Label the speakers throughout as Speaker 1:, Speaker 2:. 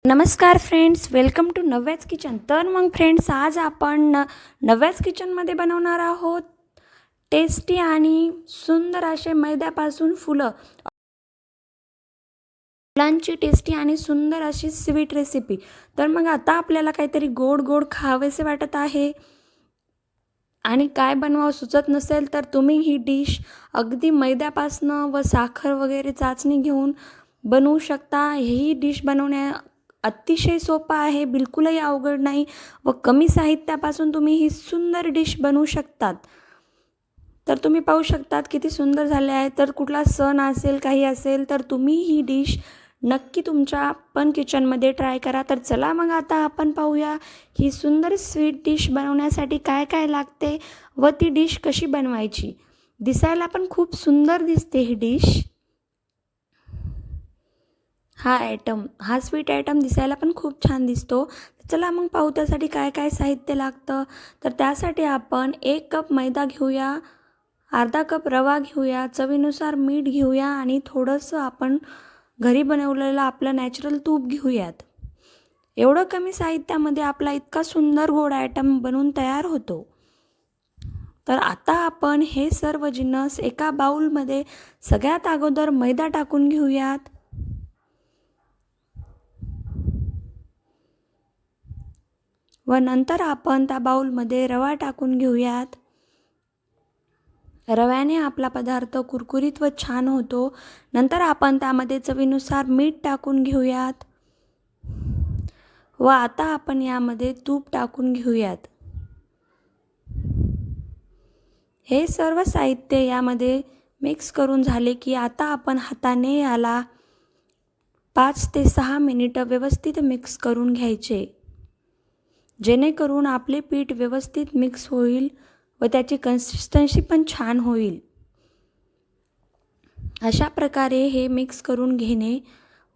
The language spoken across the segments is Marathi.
Speaker 1: नमस्कार फ्रेंड्स, वेलकम टू नव्याच किचन. तर मग फ्रेंड्स, आज आपण नव्याच किचनमध्ये बनवणार आहोत टेस्टी आणि सुंदर असे मैद्यापासून फुलांची टेस्टी आणि सुंदर अशी स्वीट रेसिपी. तर मग आता आपल्याला काहीतरी गोड गोड खावेसे वाटत आहे आणि काय बनवावं सुचत नसेल तर तुम्ही ही डिश अगदी मैद्यापासनं व साखर वगैरे चाचणी घेऊन बनवू शकता. ही डिश बनवण्या अतिशय सोपा आहे, बिलकुलही अवघड नाही व कमी साहित्यापासून तुम्ही ही सुंदर डिश बनवू शकतात. तर तुम्ही पाहू शकतात किती सुंदर झाले आहे. तर कुठला सण असेल, काही असेल तर तुम्ही ही डिश नक्की तुमच्या पण किचनमध्ये ट्राय करा. तर चला मग आता आपण पाहूया ही सुंदर स्वीट डिश बनवण्यासाठी काय काय लागते व ती डिश कशी बनवायची. दिसायला पण खूप सुंदर दिसते ही डिश. हा स्वीट आयटम दिसायला पण खूप छान दिसतो. चला मग पाहू त्यासाठी काय काय साहित्य लागतं. तर त्यासाठी आपण 1 कप मैदा घेऊया, अर्धा कप रवा घेऊया, चवीनुसार मीठ घेऊया आणि थोडंसं आपण घरी बनवलेलं आपलं नॅचरल तूप घेऊयात. एवढं कमी साहित्यामध्ये आपला इतका सुंदर गोड आयटम बनवून तयार होतो. तर आता आपण हे सर्व जिन्नस एका बाउलमध्ये सगळ्यात अगोदर मैदा टाकून घेऊयात. व नंतर आपण त्या बाउलमध्ये रवा टाकून घेऊयात. रव्याने आपला पदार्थ कुरकुरीत व छान होतो. नंतर आपण त्यामध्ये चवीनुसार मीठ टाकून घेऊयात व आता आपण यामध्ये तूप टाकून घेऊयात. हे सर्व साहित्य यामध्ये मिक्स करून झाले की आता आपण हाताने याला 5 ते 6 मिनिटं व्यवस्थित मिक्स करून घ्यायचे, जेणेकरून आपले पीठ व्यवस्थित मिक्स होईल व त्याची कन्सिस्टन्सी पण छान होईल. अशा प्रकारे हे मिक्स करून घेणे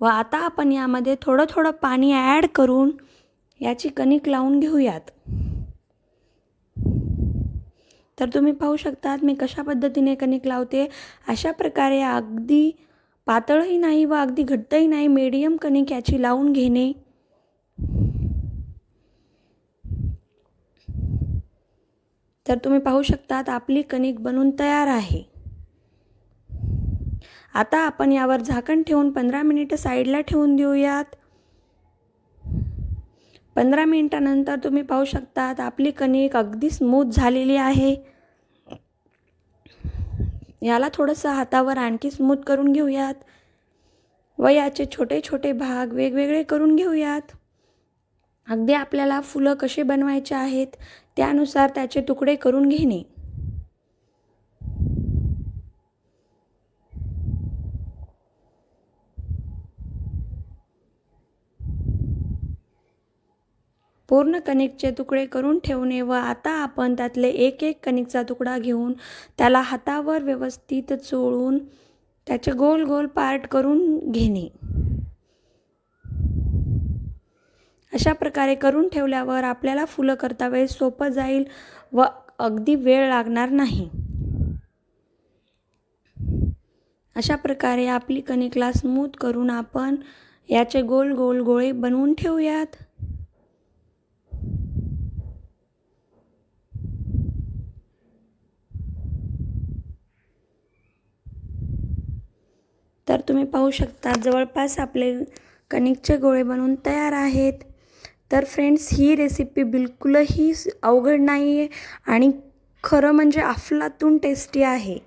Speaker 1: व आता आपण यामध्ये थोडं थोडं पाणी ॲड करून याची कणिक लावून घेऊयात. तर तुम्ही पाहू शकतात मी कशा पद्धतीने कणिक लावते. अशा प्रकारे अगदी पातळही नाही व अगदी घट्टही नाही, मीडियम कणिक याची लावून घेणे. तर तुम्ही पाहू शकतात आपली कणिक बनवून तयार आहे. आता आपण यावर झाकण ठेवून 15 मिनिटं साईडला ठेवून देऊयात. 15 मिनिटानंतर तुम्ही पाहू शकतात आपली कणिक अगदी स्मूथ झालेली आहे. याला थोडंसं हातावर आणखी स्मूथ करून घेऊयात व याचे छोटे छोटे भाग वेगवेगळे करून घेऊयात. अगदी आपल्याला फुलं कसे बनवायचे आहेत त्यानुसार त्याचे तुकडे करून घेणे. पूर्ण कणिकचे तुकडे करून ठेवणे व आता आपण त्यातले एक एक कणिकचा तुकडा घेऊन त्याला हातावर व्यवस्थित चोळून त्याचे गोल गोल पार्ट करून घेणे. अशा प्रकारे करून ठेवल्यावर आपल्याला फुलं करता वेळेस सोपं जाईल व अगदी वेळ लागणार नाही. अशा प्रकारे आपली कणिकला स्मूथ करून आपण याचे गोल गोल गोळे बनवून ठेवूयात. तर तुम्ही पाहू शकता जवळपास आपले कणिकचे गोळे बनवून तयार आहेत. तर फ्रेंड्स, ही रेसिपी बिलकुलही अवघड नाही आहे आणि खरं म्हणजे अफलातून टेस्टी आहे.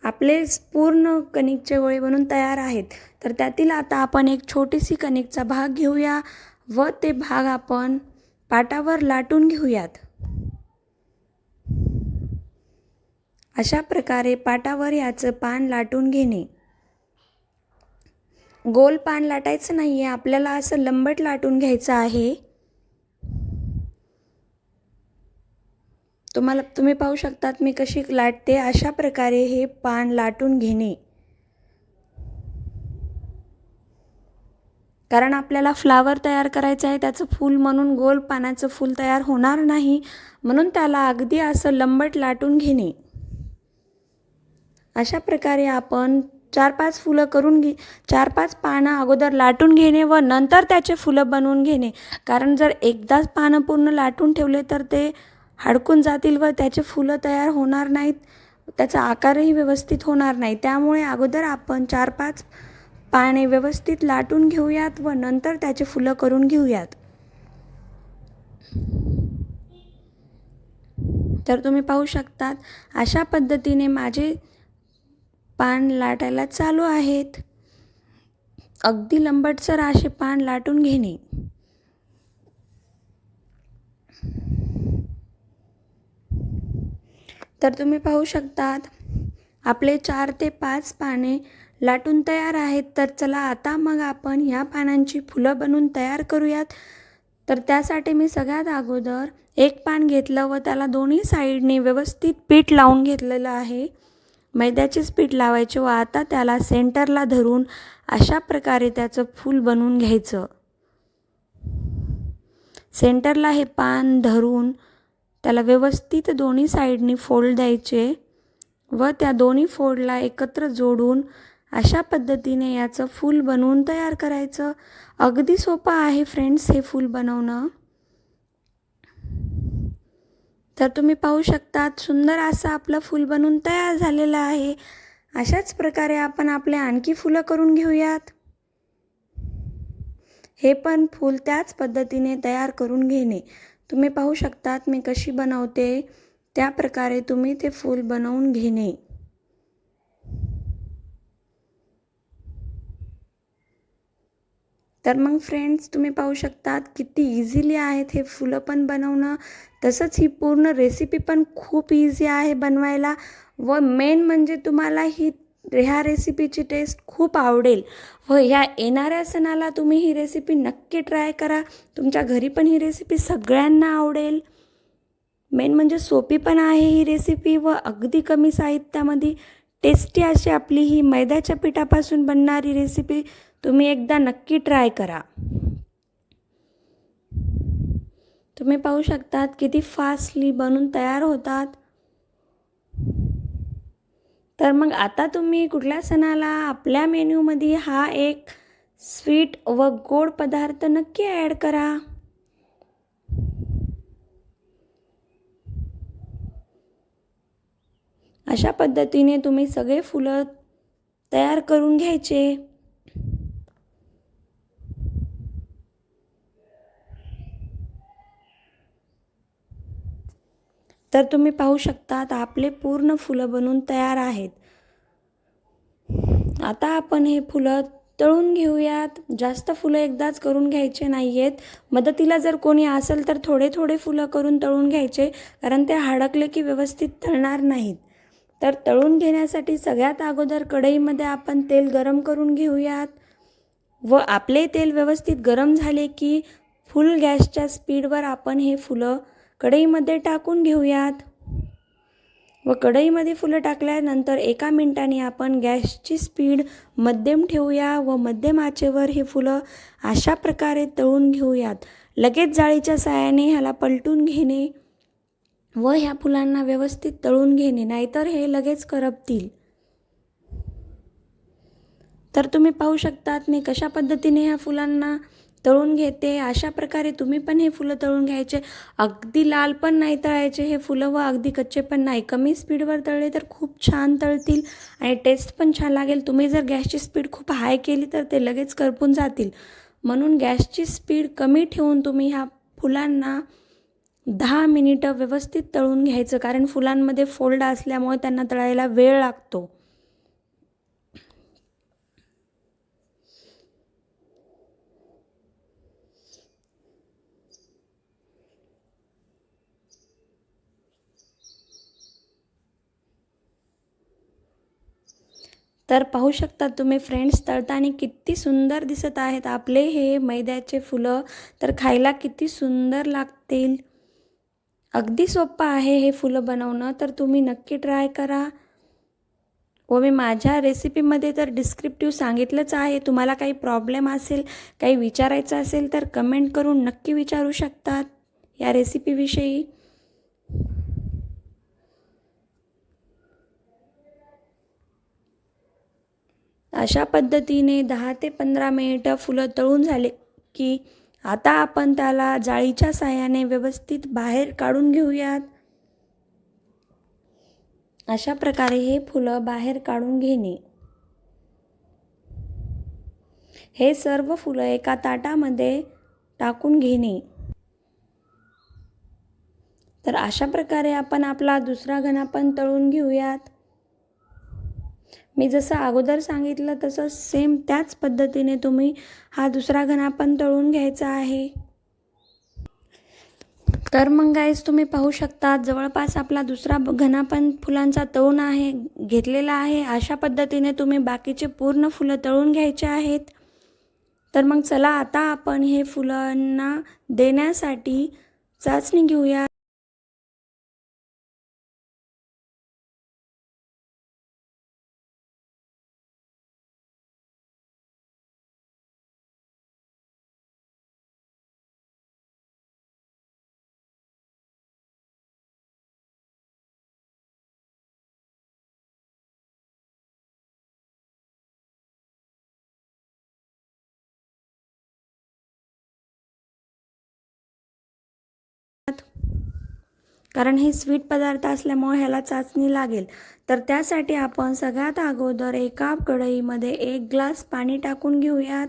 Speaker 1: आपले पूर्ण कणिकचे गोळे बनवून तयार आहेत. तर त्यातील आता आपण एक छोटीशी कणिकचा भाग घेऊया व ते भाग आपण पाटावर लाटून घेऊयात. अशा प्रकारे पाटावर याचं पान लाटून घेणे. गोल पान लाटायचं नाही आहे, आपल्याला असं लंबट लाटून घ्यायचं आहे. तुम्ही पाहू शकतात मी कशी लाटते. अशा प्रकारे हे पान लाटून घेणे. कारण आपल्याला फ्लावर तयार करायचं आहे, त्याचं फूल म्हणून गोल पानाचं फूल तयार होणार नाही, म्हणून त्याला अगदी असं लंबट लाटून घेणे. अशा प्रकारे आपण 4-5 फुलं करून 4-5 पानं अगोदर लाटून घेणे व नंतर त्याचे फुलं बनवून घेणे. कारण जर एकदाच पानं पूर्ण लाटून ठेवले तर ते हडकून जातील व त्याचे फुलं तयार होणार नाहीत, त्याचा आकारही व्यवस्थित होणार नाही. त्यामुळे अगोदर आपण 4-5 पाने व्यवस्थित लाटून घेऊयात व नंतर त्याचे फुलं करून घेऊयात. तर तुम्ही पाहू शकतात अशा पद्धतीने माझे पान लाटायला चालू आहेत. अगदी लंबटसर असे पान लाटून घेणे. तर तुम्ही पाहू शकतात आपले 4 ते 5 पाने लाटून तयार आहेत. तर चला आता मग आपण ह्या पानांची फुलं बनवून तयार करूयात. तर त्यासाठी मी सगळ्यात अगोदर एक पान घेतलं व त्याला दोन्ही साईडने व्यवस्थित पीठ लावून घेतलेलं आहे. मैद्याचेच पीठ लावायचे व आता त्याला सेंटरला धरून अशा प्रकारे त्याचं फूल बनवून घ्यायचं. सेंटरला हे पान धरून त्याला व्यवस्थित दोन्ही साईडनी फोल्ड द्यायचे व त्या दोन्ही फोल्डला एकत्र जोडून अशा पद्धतीने याचं फूल बनवून तयार करायचं. अगदी सोपं आहे फ्रेंड्स हे फूल बनवणं. तर तुम्ही पाहू शकतात सुंदर असं आपलं फूल बनवून तयार झालेलं आहे. अशाच प्रकारे आपण आपले आणखी फुलं करून घेऊयात. हे पण फूल त्याच पद्धतीने तयार करून घेणे. तुम्ही पाहू शकतात मी कशी बनवते, त्या प्रकारे तुम्ही ते फूल बनवून घेणे. तर मग फ्रेंड्स तुम्ही पाहू शकतात किती इझिली आहेत हे फुलं पण बनवणं. तसंच ही पूर्ण रेसिपी पण खूप इझी आहे बनवायला व मेन म्हणजे तुम्हाला ह्या रेसिपीची टेस्ट खूप आवडेल व ह्या येणाऱ्या सणाला तुम्ही ही रेसिपी नक्की ट्राय करा. तुमच्या घरी पण ही रेसिपी सगळ्यांना आवडेल. मेन म्हणजे सोपी पण आहे ही रेसिपी व अगदी कमी साहित्यामध्ये टेस्टी अशी आपली ही मैद्याच्या पिठापासून बनणारी रेसिपी तुम्ही एकदा नक्की ट्राय करा. तुम्ही पाहू शकतात किती फास्टली बनून तयार होतात. तर मग आता तुम्ही कुठल्या सणाला आपल्या मेन्यूमध्ये हा एक स्वीट व गोड पदार्थ नक्की ॲड करा. अशा पद्धतीने तुम्ही सगळे फुलं तयार करून घ्यायचे. तर तुम्ही पाहू शकतात आपले पूर्ण फुलं बनवून तयार आहेत. आता आपण हे फुलं तळून घेऊयात. जास्त फुलं एकदाच करून घ्यायचे नाही आहेत. मदतीला जर कोणी असेल तर थोडे थोडे फुलं करून तळून घ्यायचे, कारण ते हडकले की व्यवस्थित तळणार नाहीत. तर तळून घेण्यासाठी सगळ्यात अगोदर कढईमध्ये आपण तेल गरम करून घेऊयात व आपले तेल व्यवस्थित गरम झाले की फुल गॅसच्या स्पीडवर आपण हे फुलं कढईमध्ये टाकून घेऊयात व कढईमध्ये फुलं टाकल्यानंतर 1 मिनिटाने आपण गॅसची स्पीड मध्यम ठेवूया व मध्यम आचेवर हे फुलं अशा प्रकारे तळून घेऊयात. लगेच जाळीच्या साहाय्याने ह्याला पलटून घेणे व ह्या फुलांना व्यवस्थित तळून घेणे, नाहीतर हे लगेच करपतील. तर तुम्ही पाहू शकतात मी कशा पद्धतीने ह्या फुलांना तळून घेते. अशा प्रकारे तुम्ही पण हे फुलं तळून घ्यायचे. अगदी लाल पण नाही तळायचे हे फुलं व अगदी कच्चे पण नाही. कमी स्पीडवर तळले तर खूप छान तळतील आणि टेस्ट पण छान लागेल. तुम्ही जर गॅसची स्पीड खूप हाय केली तर ते लगेच करपून जातील. म्हणून गॅसची स्पीड कमी ठेवून तुम्ही ह्या फुलांना 10 मिनिटं व्यवस्थित तळून घ्यायचं, कारण फुलांमध्ये फोल्ड असल्यामुळे त्यांना तळायला वेळ लागतो. तर पाहू शकता तुम्ही फ्रेंड्स तळताना किती सुंदर दिसत आहेत आपले हे मैद्याचे फुलं. तर खायला किती सुंदर लागतील. अगदी सोपं आहे हे फुलं बनवणं, तर तुम्ही नक्की ट्राय करा. व मी माझ्या रेसिपीमध्ये तर डिस्क्रिप्टिव्ह सांगितलंच आहे. तुम्हाला काही प्रॉब्लेम असेल, काही विचारायचं असेल तर कमेंट करून नक्की विचारू शकतात या रेसिपीविषयी. अशा पद्धतीने 10 ते 15 मिनिटं फुलं तळून झाले की आता आपण त्याला जाळीच्या साहाय्याने व्यवस्थित बाहेर काढून घेऊयात. अशा प्रकारे हे फुलं बाहेर काढून घेणे. हे सर्व फुलं एका ताटामध्ये टाकून घेणे. तर अशा प्रकारे आपण आपला दुसरा घन पण तळून घेऊयात. मी जसं अगोदर सांगितलं तसं सेम त्याच पद्धतीने तुम्ही हा दुसरा घन पण तळून घ्यायचा आहे. तर मग गाईस तुम्ही पाहू शकता जवळपास आपला दुसरा घन पण फुलांचा तळून घेतलेला आहे. अशा पद्धतीने तुम्ही बाकीचे पूर्ण फुलं तळून घ्यायचे आहेत. तर मग चला आता आपण हे फुलांना देण्यासाठी चाचणी घेऊया. कारण हे स्वीट पदार्थ असल्यामुळे ह्याला चाचणी लागेल. तर त्यासाठी आपण सगळ्यात अगोदर एका कढईमध्ये 1 ग्लास पाणी टाकून घेऊयात.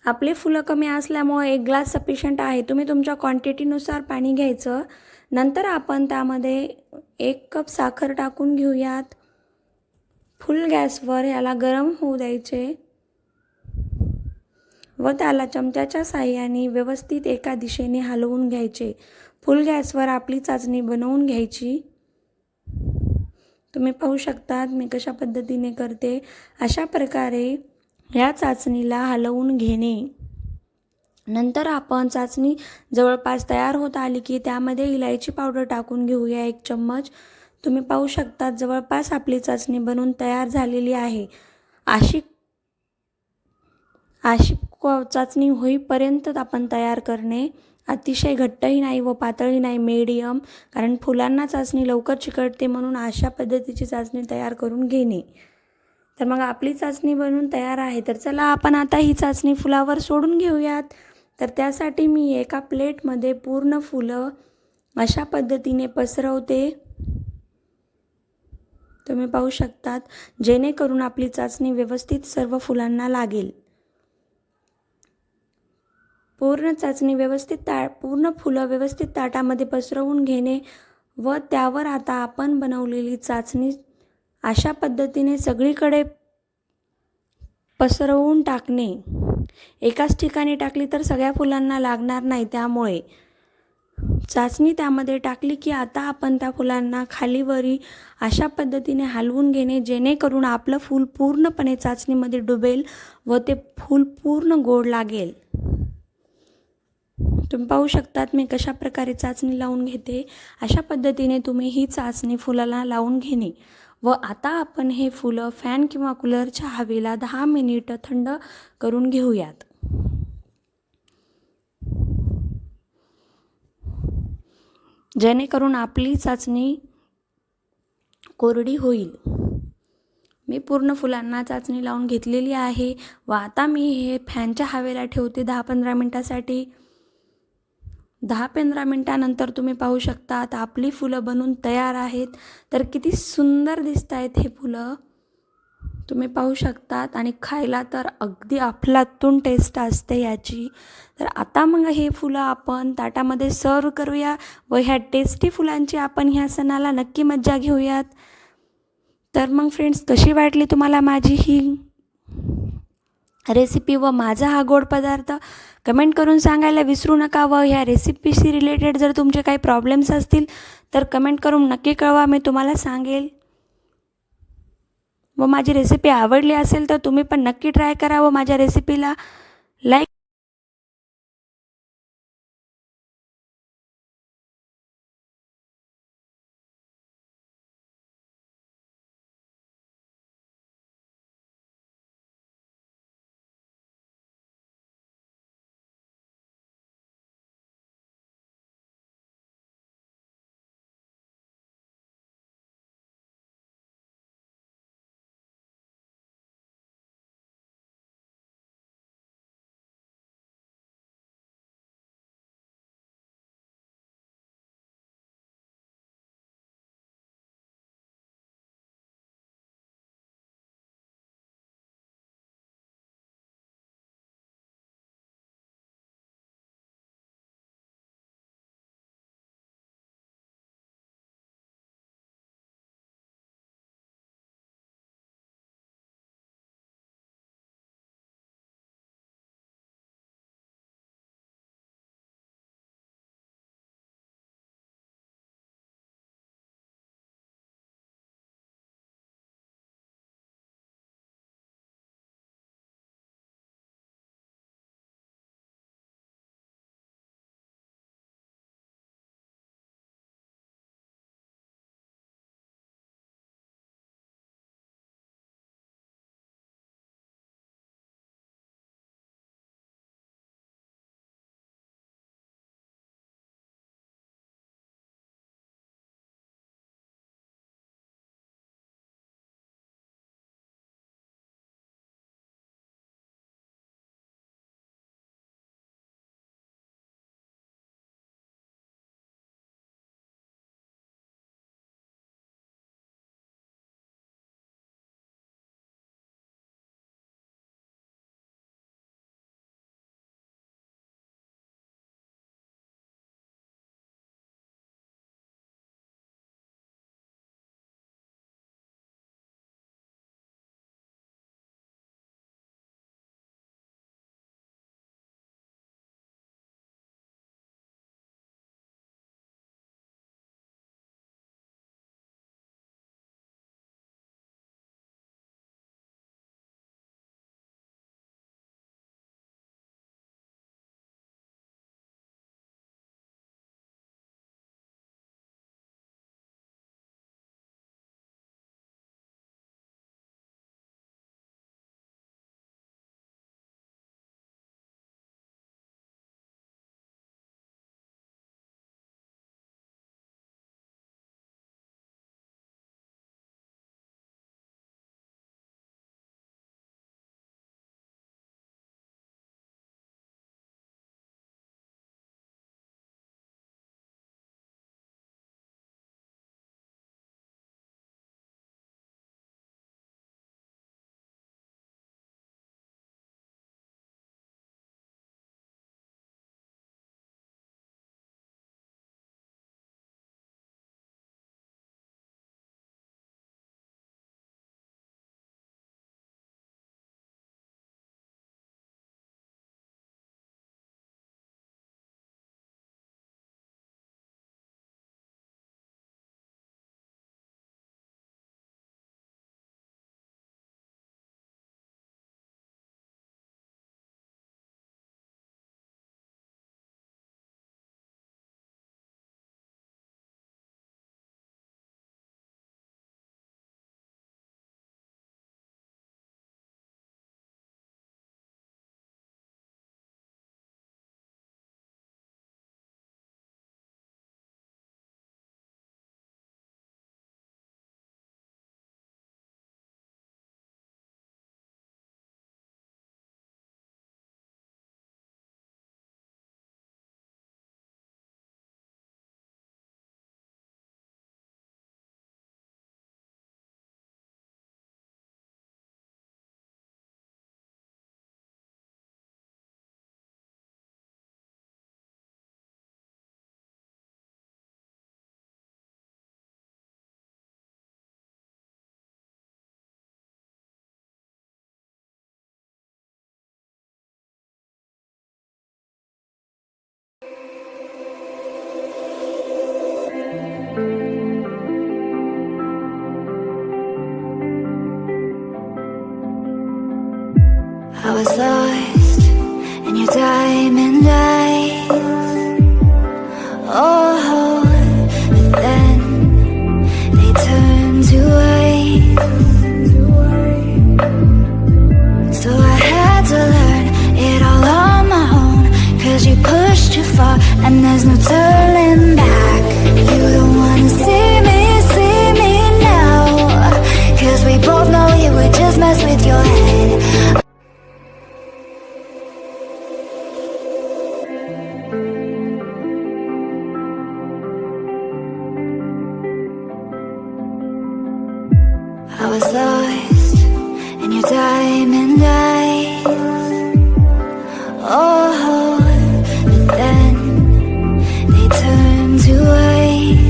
Speaker 1: आपली फुलं कमी असल्यामुळे 1 ग्लास सफिशियंट आहे. तुम्ही तुमच्या क्वांटिटीनुसार पाणी घ्यायचं. नंतर आपण त्यामध्ये 1 कप साखर टाकून घेऊयात. फुल गॅसवर याला गरम होऊ द्यायचे व त्याला चमच्याच्या साहाय्याने व्यवस्थित एका दिशेने हलवून घ्यायचे. फुल गॅसवर आपली चाचणी बनवून घ्यायची. तुम्ही पाहू शकता मी कशा पद्धतीने करते. अशा प्रकारे या चाचणीला हलवून घेणे. नंतर आपण चाचणी जवळपास तयार होत आली की त्यामध्ये इलायची पावडर टाकून घेऊया 1 चम्मच. तुम्ही पाहू शकता जवळपास आपली चाचणी बनवून तयार झालेली आहे. अशी चाचणी होईपर्यंत आपण तयार करणे. अतिशय घट्टही नाही व पातळही नाही, मीडियम. कारण फुलांना चाचणी लवकर चिकटते म्हणून अशा पद्धतीची चाचणी तयार करून घेणे. तर मग आपली चाचणी बनवून तयार आहे. तर चला आपण आता ही चाचणी फुलावर सोडून घेऊयात. तर त्यासाठी मी एका प्लेटमध्ये पूर्ण फुलं अशा पद्धतीने पसरवते. तुम्ही पाहू शकतात जेणेकरून आपली चाचणी व्यवस्थित सर्व फुलांना लागेल. पूर्ण फुलं व्यवस्थित ताटामध्ये पसरवून घेणे व त्यावर आता आपण बनवलेली चाचणी अशा पद्धतीने सगळीकडे पसरवून टाकणे. एकाच ठिकाणी टाकली तर सगळ्या फुलांना लागणार नाही. त्यामुळे चाचणी त्यामध्ये टाकली की आता आपण त्या फुलांना खालीवरी अशा पद्धतीने हलवून घेणे जेणेकरून आपलं फूल पूर्णपणे चाचणीमध्ये डुबेल व ते फूल पूर्ण गोड लागेल. तुम्ही पाहू शकतात मी कशा प्रकारे चाचणी लावून घेते. अशा पद्धतीने तुम्ही ही चाचणी फुलाला लावून घेणे व आता आपण हे फुलं फॅन किंवा कूलरच्या हवेला 10 मिनिटं थंड करून घेऊयात. जेणेकरून आपली चाचणी कोरडी होईल. मी पूर्ण फुलांना चाचणी लावून घेतलेली आहे व आता मी हे फॅनच्या हवेला ठेवते 10-15 मिनिटासाठी. 10-15 मिनिटानंतर तुम्ही पाहू शकता आपली फुलं बनून तयार आहेत. तर किती सुंदर दिसत आहेत हे फुलं. तुम्ही पाहू शकतात आणि खायला तर अगदी अफलातून टेस्ट असते याची. तर आता मग हे फुलं आपण ताटामध्ये सर्व करूया व ह्या टेस्टी फुलांची आपण ह्या सणाला नक्की मज्जा घेऊयात. तर मग फ्रेंड्स कशी वाटली तुम्हाला माझी ही रेसिपी व माझा हा गोड पदार्थ कमेंट करून सांगायला विसरू नका. व ह्या रेसिपीशी रिलेटेड जर तुमचे काही प्रॉब्लेम्स असतील तर कमेंट करून नक्की कळवा, मी तुम्हाला सांगेल. व माझी रेसिपी आवडली असेल तर तुम्ही पण नक्की ट्राय करा व माझ्या रेसिपीला like
Speaker 2: I was lost in your diamond eyes. Oh, but then they turned to ice. So I had to learn it all on my own, 'cause you pushed too far and there's no turning back. You don't wanna see me now, 'cause we both know you would just mess with your head. I was lost in your diamond eyes. Oh, but then they turned to ice.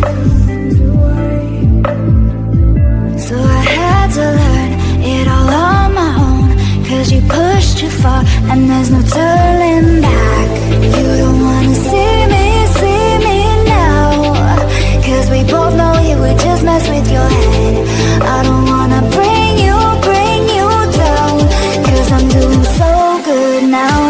Speaker 2: So I had to learn it all on my own, 'cause you pushed too far and there's no turning back. You don't wanna see me now, 'cause we both know you would just mess with your head. I don't wanna bring you down, 'cause I'm doing so good now.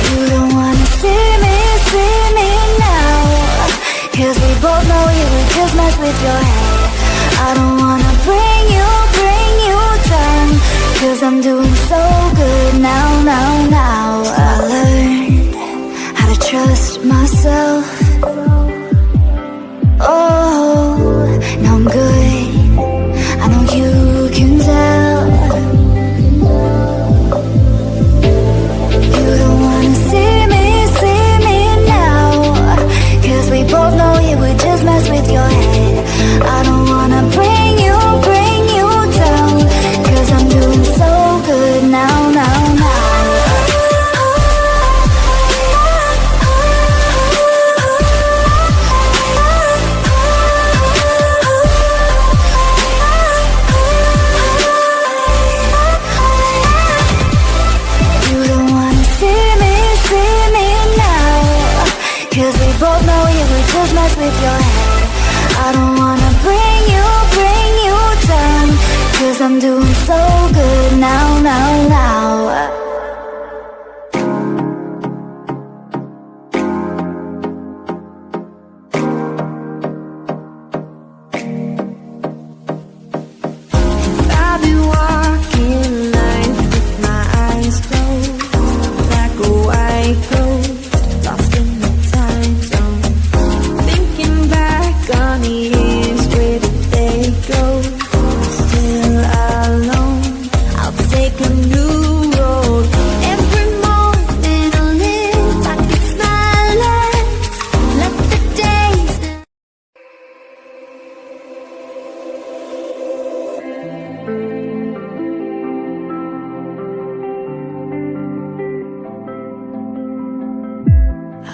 Speaker 2: You don't wanna see me now, 'cause we both know you would just mess with your head. I don't wanna bring you down, 'cause I'm doing so good now. I learned how to trust myself. Oh, now I'm good, I know you can tell. You don't wanna see me now, 'cause we both know you would just mess with your head. I don't wanna bring you down, 'cause I'm doing so good now. You don't wanna see me now, 'cause we both know you would just mess with your head. I don't wanna bring you down, 'cause I'm doing so good now. I've been walking life with my eyes closed, like a white ghost, lost in the time zone. Thinking back on the years, where did they go? Still alone, I'll take a new road. Every moment I live like it's my last. Let the days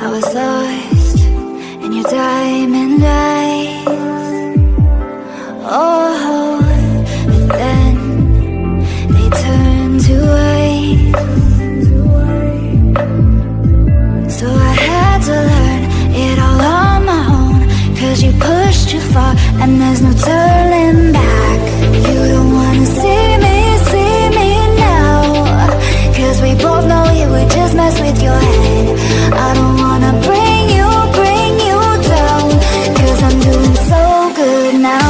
Speaker 2: I was lost in your diamond eyes. Oh, but then they turned to ice. So I had to learn it all on my own, 'cause you pushed too far and there's no turning back. You don't wanna see me now, 'cause we both know you would just mess with your head. I don't wanna bring you down, 'cause I'm doing so good now.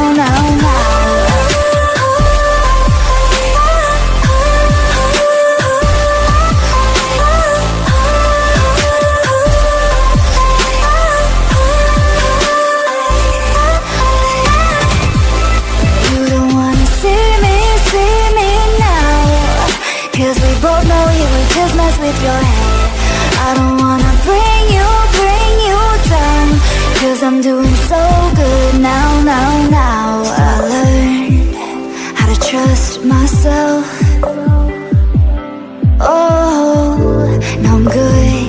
Speaker 2: You don't wanna see me now, 'cause we both know you would just mess with your head. I don't wanna bring you down, 'cause I'm doing so good now. I learned how to trust myself. Oh, now I'm good,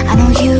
Speaker 2: I know you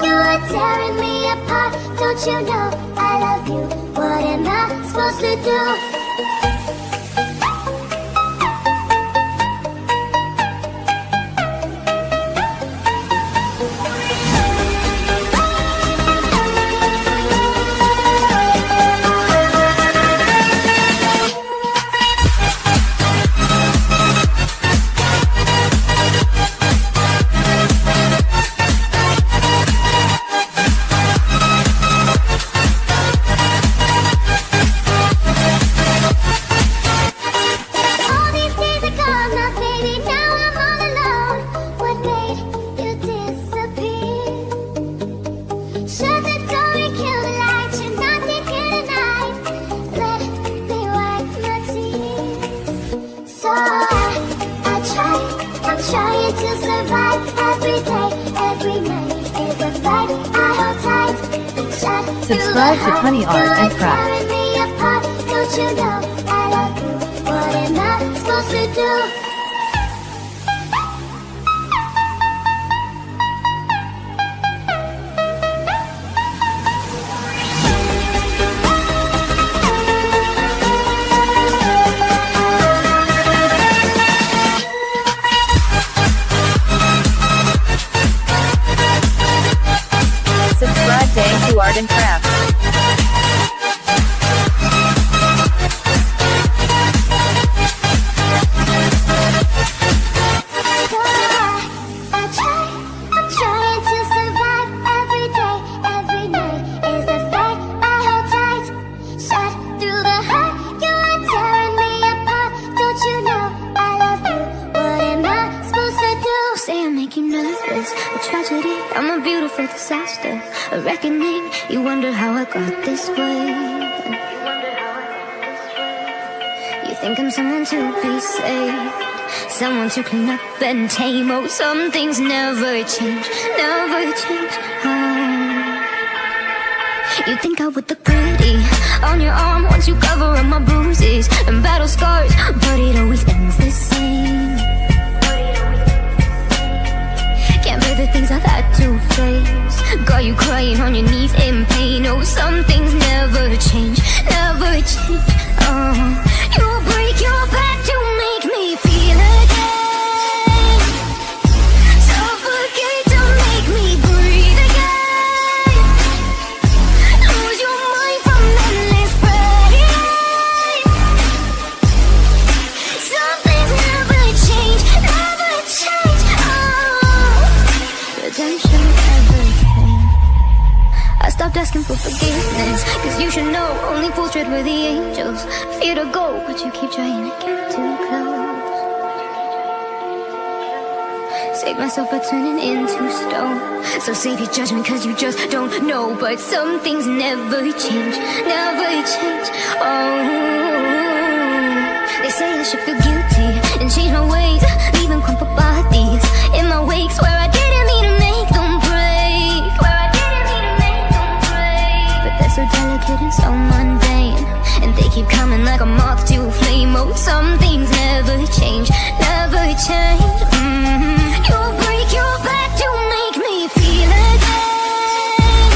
Speaker 3: you are tearing me apart. Don't you know I love you? What am I supposed to do? All these days are gone now, baby. Now I'm all alone. What made you disappear? Shut the door and kill the light. You're not taking a knife. Let me wipe my tears. So I try. I'm trying to survive every day, every night. Is a fight. I hold tight. Shut
Speaker 4: Subscribe to Honey Art and Craft.
Speaker 3: tearing me apart. Don't you know I love you? What am I supposed to do?
Speaker 4: Subscribe to Art and Craft.
Speaker 3: I'm trying to survive every day, every night. Is a fight I hold tight. Shot through the heart, you are tearing me apart. Don't you know I love you? What am I supposed to do?
Speaker 5: Say I make you nervous, a tragedy, I'm a beautiful disaster, a reckoning, you wonder how I got this way. You think I'm someone to be saved, someone to clean up and tame. Oh, some things never change, never change. Oh. You think I would look pretty on your arm once you cover up my bruises and battle scars, but it always ends the same. Can't bear the things I've had to face. Got you crying on your knees in pain. Oh, some things never change, never change. Oh, you break your back to make me feel again. Suffocate to make me breathe again. Lose your mind from endless pain. Some things never change, never change. Oh, redemption ever came. I stopped asking for forgiveness, cause you should know only fools tread where the angels fear to go, but you keep trying to get too close. Save myself by turning into stone. So save your judgment cause you just don't know. But some things never change, never change. Oh, they say I should feel guilty and change my ways, leaving crumpled bodies in my wake. Swear I didn't mean to make them break, swear I didn't mean to make them break. But they're so delicate and so mundane, and they keep coming like a moth to a flame. Oh, some things never change, never change. You break your back to make me feel again.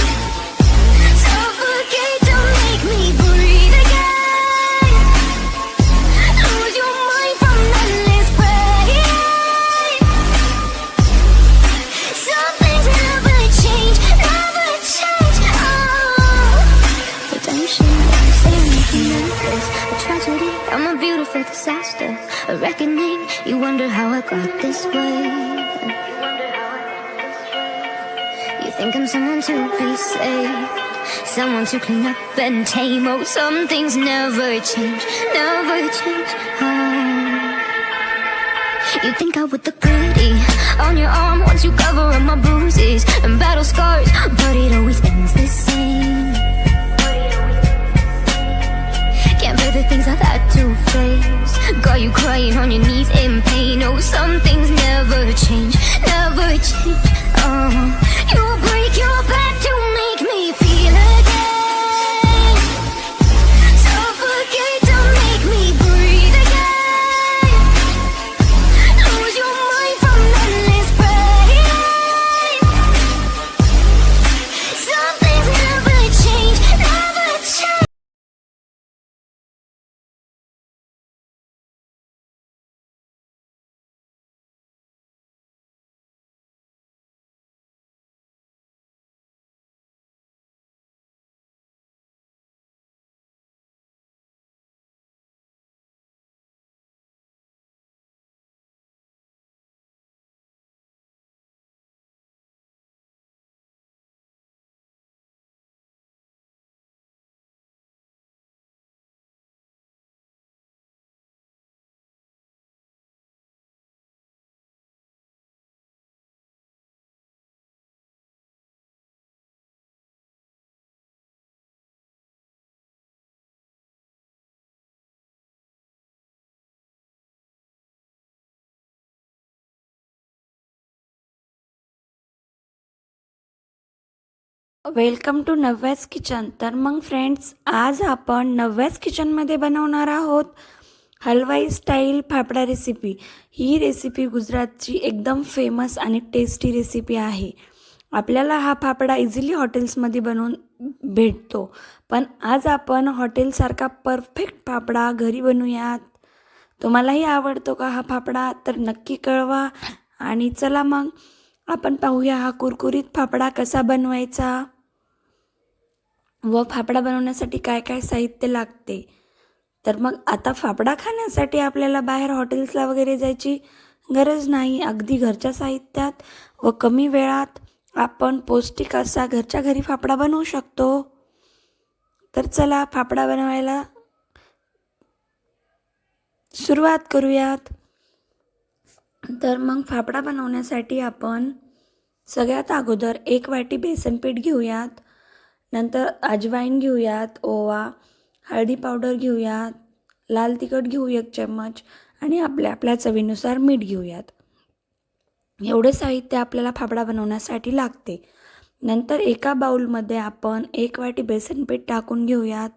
Speaker 5: Suffocate to make me breathe again. Lose your mind from endless pain. Some things never change, never change. Oh, redemption, say I'm making nervous, a tragedy, I'm a beautiful disaster, a reckoning, you wonder how I got this way. You think I'm someone to be saved, someone to clean up and tame. Oh, some things never change, never change. Oh, you think I would look pretty on your arm once you cover up my bruises and battle scars, but it always ends the same. Can't bear the things I've had to face. Got you crying on your knees in pain. Oh, some things never change, never change. Oh, you break your back to make me feel again. Suffocate to make me breathe again. Lose your mind from endless pain.
Speaker 1: Welcome to नव्याच किचन. तर मग फ्रेंड्स, आज आपण नव्याच किचनमध्ये बनवणार आहोत हलवाई स्टाईल फाफडा रेसिपी. ही रेसिपी गुजरातची एकदम फेमस आणि टेस्टी रेसिपी आहे. आपल्याला हा फाफडा इझिली हॉटेल्समध्ये बनवून भेटतो, पण आज आपण हॉटेलसारखा परफेक्ट फाफडा घरी बनवूयात. तुम्हालाही आवडतो का हा फाफडा? तर नक्की कळवा. आणि चला मग आपण पाहूया हा कुरकुरीत फाफडा कसा बनवायचा व फाफडा बनवण्यासाठी काय काय साहित्य लागते. तर मग आता फाफडा खाण्यासाठी आपल्याला बाहेर हॉटेल्सला वगैरे जायची गरज नाही. अगदी घरच्या साहित्यात व कमी वेळात आपण पौष्टिक असा घरच्या घरी फाफडा बनवू शकतो. तर चला फाफडा बनवायला सुरुवात करूयात. तर मग फाफडा बनवण्यासाठी आपण सगळ्यात अगोदर 1 वाटी बेसन पीठ घेऊयात. नंतर अजवाईन घेऊयात, ओवा, हळदी पावडर घेऊयात, लाल तिखट घेऊ 1 चम्मच आणि आपल्या चवीनुसार मीठ घेऊयात. एवढे साहित्य आपल्याला फाफडा बनवण्यासाठी लागते. नंतर एका बाउलमध्ये आपण 1 वाटी बेसन पीठ टाकून घेऊयात.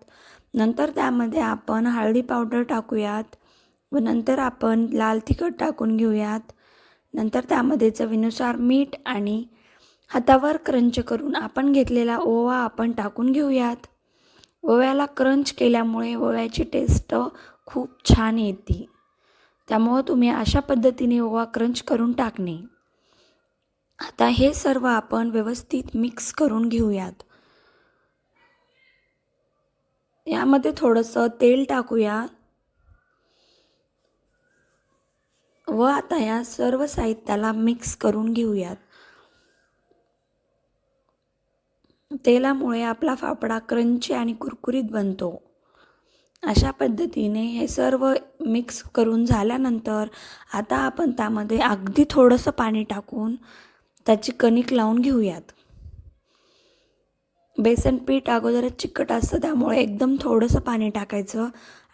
Speaker 1: नंतर त्यामध्ये आपण हळदी पावडर टाकूयात व नंतर आपण लाल तिखट टाकून घेऊयात. नंतर त्यामध्ये चवीनुसार मीठ आणि हातावर क्रंच करून आपण घेतलेला ओवा आपण टाकून घेऊयात. ओव्याला क्रंच केल्यामुळे ओव्याची टेस्ट खूप छान येते. त्यामुळं तुम्ही अशा पद्धतीने ओवा क्रंच करून टाकणे. आता हे सर्व आपण व्यवस्थित मिक्स करून घेऊयात. यामध्ये थोडंसं तेल टाकूया व आता या सर्व साहित्याला मिक्स करून घेऊयात. तेलामुळे आपला फाफडा क्रंची आणि कुरकुरीत बनतो. अशा पद्धतीने हे सर्व मिक्स करून झाल्यानंतर आता आपण त्यामध्ये अगदी थोडंसं पाणी टाकून त्याची कणिक लावून घेऊयात. बेसन पीठ अगोदरच चिकट असतं, त्यामुळे एकदम थोडंसं पाणी टाकायचं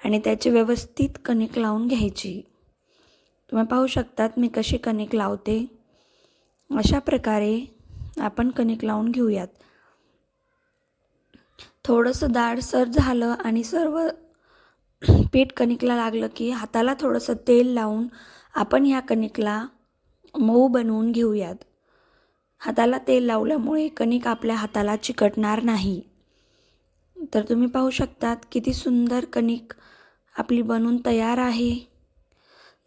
Speaker 1: आणि त्याची व्यवस्थित कणिक लावून घ्यायची. तुम्ही पाहू शकतात मी कशी कणिक लावते. अशा प्रकारे आपण कणिक लावून घेऊयात. थोडंसं दाटसर झालं आणि सर्व पीठ कणिकला लागलं की हाताला थोडंसं तेल लावून आपण ह्या कणिकला मऊ बनवून घेऊयात. हाताला तेल लावल्यामुळे कणिक आपल्या हाताला चिकटणार नाही. तर तुम्ही पाहू शकतात किती सुंदर कणिक आपली बनून तयार आहे.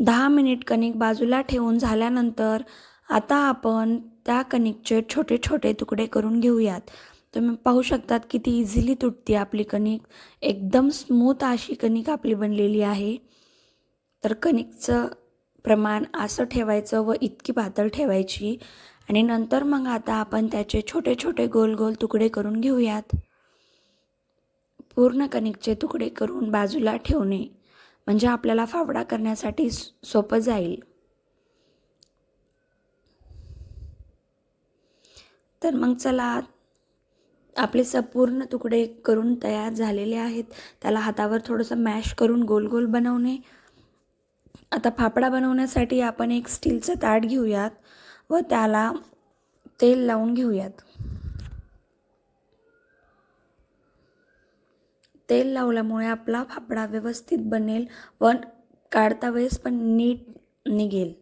Speaker 1: 10 मिनिट कणिक बाजूला ठेवून झाल्यानंतर आता आपण त्या कणिकचे छोटे छोटे तुकडे करून घेऊयात. तुम्ही पाहू शकतात किती इझिली तुटते आपली कणिक. एकदम स्मूथ अशी कणिक आपली बनलेली आहे. तर कणिकचं प्रमाण असं ठेवायचं व इतकी पातळ ठेवायची आणि नंतर मग आता आपण त्याचे छोटे छोटे गोल गोल तुकडे करून घेऊयात. पूर्ण कणिकचे तुकडे करून बाजूला ठेवणे म्हणजे आपल्याला फाफडा करण्यासाठी सोपं जाईल. तर मग चला आपले संपूर्ण तुकडे करून तयार झालेले आहेत. त्याला हातावर थोडंसं मॅश करून गोल गोल बनवणे. आता फाफडा बनवण्यासाठी आपण एक स्टीलचं ताट घेऊयात व त्याला तेल लावून घेऊयात. तेल लावल्यामुळे आपला फाफडा व्यवस्थित बनेल व काढता वेळेस पण नीट निघेल.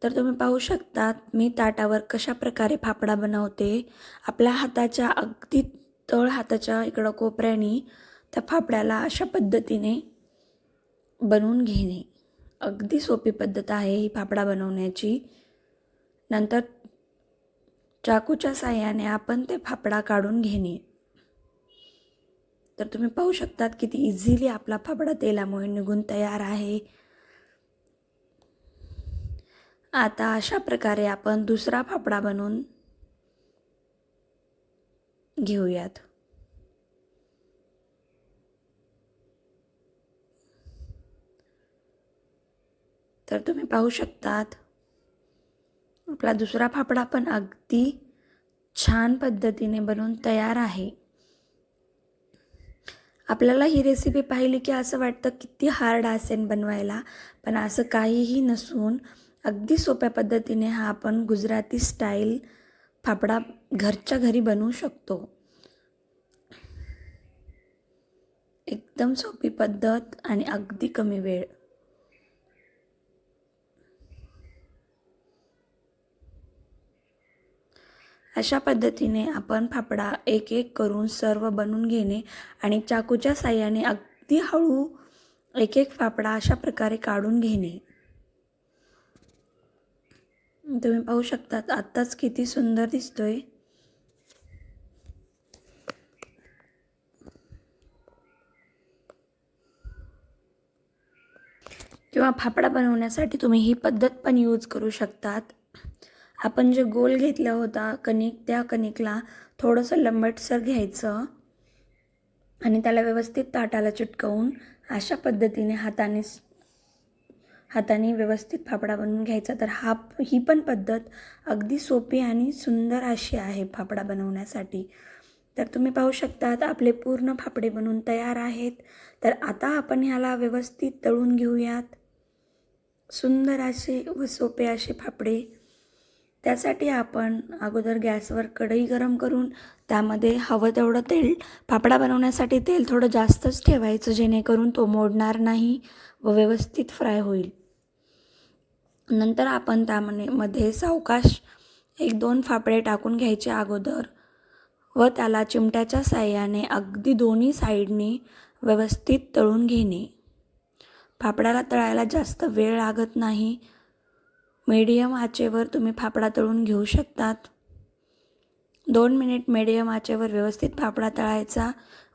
Speaker 1: तर तुम्ही पाहू शकतात मी ताटावर कशा प्रकारे फाफडा बनवते. आपल्या हाताच्या अगदी तळ हाताच्या इकडं कोपऱ्याने त्या फाफड्याला अशा पद्धतीने बनवून घेणे. अगदी सोपी पद्धत आहे ही फाफडा बनवण्याची. नंतर चाकूच्या साहाय्याने आपण ते फाफडा काढून घेणे. तर तुम्ही पाहू शकतात किती इझिली आपला फाफडा तेलामुळे निघून तयार आहे. आता अशा प्रकारे आपण दुसरा फाफडा बनवून घेऊयात. तर तुम्ही पाहू शकतात आपला दुसरा फाफडा पण अगदी छान पद्धतीने बनवून तयार आहे. आपल्याला ही रेसिपी पाहिली की असं वाटतं किती हार्ड असेल बनवायला, पण असं काहीही नसून अगदी सोप्या पद्धतीने हा आपण गुजराती स्टाईल फाफडा घरच्या घरी बनवू शकतो. एकदम सोपी पद्धत आणि अगदी कमी वेळ. अशा पद्धतीने आपण फाफडा एक एक करून सर्व बनवून घेणे आणि चाकूच्या साहाय्याने अगदी हळू एक एक फाफडा अशा प्रकारे काढून घेणे. तुम्ही पाहू शकता आत्ताच किती सुंदर दिसतोय. किंवा फाफडा बनवण्यासाठी तुम्ही ही पद्धत पण यूज करू शकतात. आपण जे गोल घेतला होता कणिक, त्या कणिकला थोडंसं लंबटसर घ्यायचं आणि त्याला व्यवस्थित ताटाला चिटकवून अशा पद्धतीने हाताने व्यवस्थित फाफडा बनवून घ्यायचा. तर ही पण पद्धत अगदी सोपी आणि सुंदर अशी आहे फाफडा बनवण्यासाठी. तर तुम्ही पाहू शकतात आपले पूर्ण फाफडे बनवून तयार आहेत. तर आता आपण ह्याला व्यवस्थित तळून घेऊयात. सुंदर असे व सोपे असे फाफडे. त्यासाठी आपण अगोदर गॅसवर कढई गरम करून त्यामध्ये हवं तेवढं तेल, फाफडा बनवण्यासाठी तेल थोडं जास्तच ठेवायचं जेणेकरून तो मोडणार नाही व व्यवस्थित फ्राय होईल. नंतर आपण त्यामध्ये सावकाश 1-2 फाफडे टाकून घ्यायचे अगोदर व त्याला चिमट्याच्या साहाय्याने अगदी दोन्ही साईडने व्यवस्थित तळून घेणे. फाफड्याला तळायला जास्त वेळ लागत नाही. मीडियम आचेवर तुम्ही फाफडा तळून घेऊ शकतात. 2 मिनिट मीडियम आचेवर व्यवस्थित फाफडा तळायचा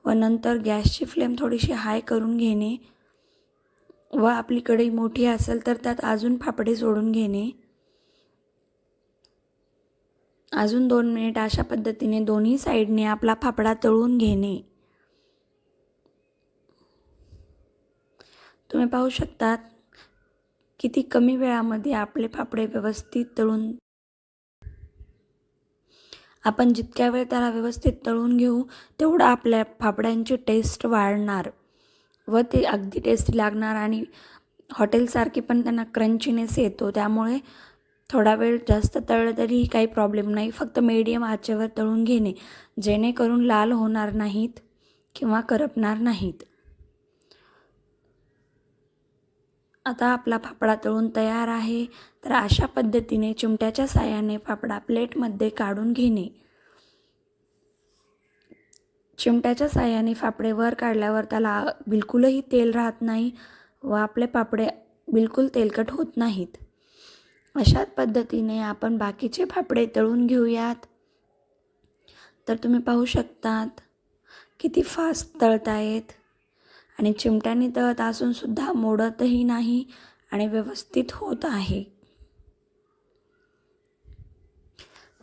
Speaker 1: व नंतर गॅसची फ्लेम थोडीशी हाय करून घेणे व आपली कढई मोठी असेल तर त्यात अजून फाफडे सोडून घेणे. अजून 2 मिनिट अशा पद्धतीने दोन्ही साईडने आपला फाफडा तळून घेणे. तुम्ही पाहू शकतात किती कमी वेळामध्ये आपले फाफडे व्यवस्थित तळून. आपण जितक्या वेळ त्याला व्यवस्थित तळून घेऊ तेवढं आपल्या फाफड्यांची टेस्ट वाढणार व ते अगदी टेस्टी लागणार आणि हॉटेलसारखी पण त्यांना क्रंचीनेस येतो. त्यामुळे थोडा वेळ जास्त तळलं तरीही काही प्रॉब्लेम नाही. फक्त मीडियम आचेवर तळून घेणे जेणेकरून लाल होणार नाहीत किंवा करपणार नाहीत. आता आपला फाफडा तळून तयार आहे. तर अशा पद्धतीने चिमट्याच्या साहाय्याने फाफडा प्लेटमध्ये काढून घेणे. चिमट्याच्या साहाय्याने फाफडे वर काढल्यावर त्याला बिलकुलही तेल राहत नाही व आपले फाफडे बिलकुल तेलकट होत नाहीत. अशाच पद्धतीने आपण बाकीचे फाफडे तळून घेऊयात. तर तुम्ही पाहू शकतात किती फास्ट तळतायत आणि चिमट्याने तळत असून सुद्धा मोडतही नाही आणि व्यवस्थित होत आहे.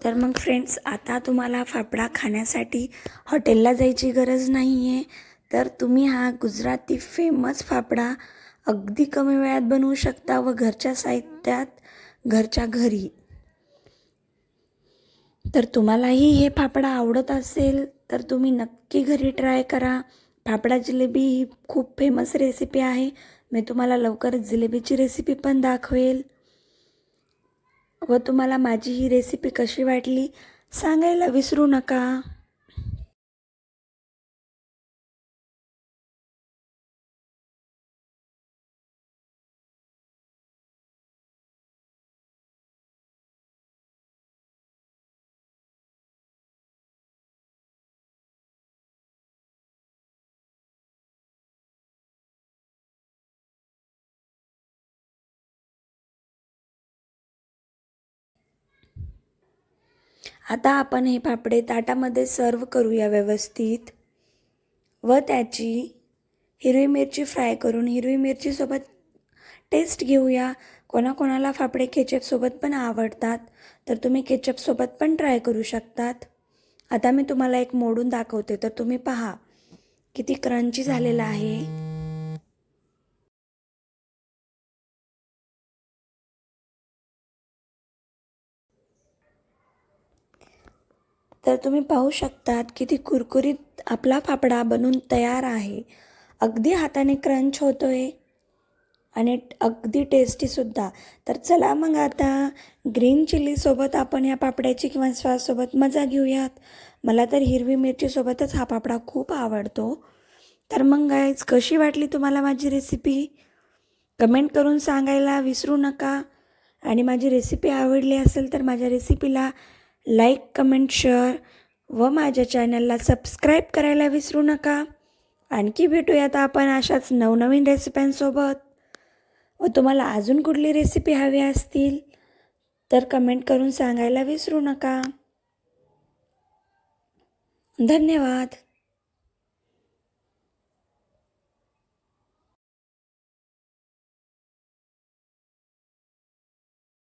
Speaker 1: तर मग फ्रेंड्स, आता तुम्हाला फाफडा खाण्यासाठी हॉटेलला जायची गरज नाही आहे. तर तुम्ही हा गुजराती फेमस फाफडा अगदी कमी वेळात बनवू शकता व घरच्या साहित्यात घरच्या घरी. तर तुम्हालाही हे फाफडा आवडत असेल तर तुम्ही नक्की घरी ट्राय करा. फाफडा जिलेबी ही खूप फेमस रेसिपी आहे. मी तुम्हाला लवकरच जिलेबीची रेसिपी पण दाखवेल व तुम्हाला माझी ही रेसिपी कशी वाटली सांगायला विसरू नका. आता आपण हे फाफडे ताटामध्ये सर्व करूया व्यवस्थित व त्याची हिरवी मिरची फ्राय करून हिरवी मिरचीसोबत टेस्ट घेऊया. कोणाकोणाला फाफडे केचपसोबत पण आवडतात तर तुम्ही केचपसोबत पण ट्राय करू शकतात. आता मी तुम्हाला एक मोडून दाखवते तर तुम्ही पहा किती क्रंची झालेला आहे. तर तुम्ही पाहू शकतात किती कुरकुरीत आपला फाफडा बनून तयार आहे. अगदी हाताने क्रंच होतोय. आणि अगदी टेस्टीसुद्धा. तर चला मग आता ग्रीन चिल्लीसोबत आपण या पापड्याची किंवा सॉससोबत मजा घेऊयात. मला तर हिरवी मिरचीसोबतच हा पापडा खूप आवडतो. तर मग गाईज, कशी वाटली तुम्हाला माझी रेसिपी? कमेंट करून सांगायला विसरू नका. आणि माझी रेसिपी आवडली असेल तर माझ्या रेसिपीला लाईक, कमेंट, शेअर व माझ्या चॅनलला सबस्क्राईब करायला विसरू नका. आणखी भेटूयात आपण अशाच नवनवीन रेसिप्यांसोबत. व तुम्हाला अजून कुठली रेसिपी हवी असतील तर कमेंट करून सांगायला विसरू नका. धन्यवाद.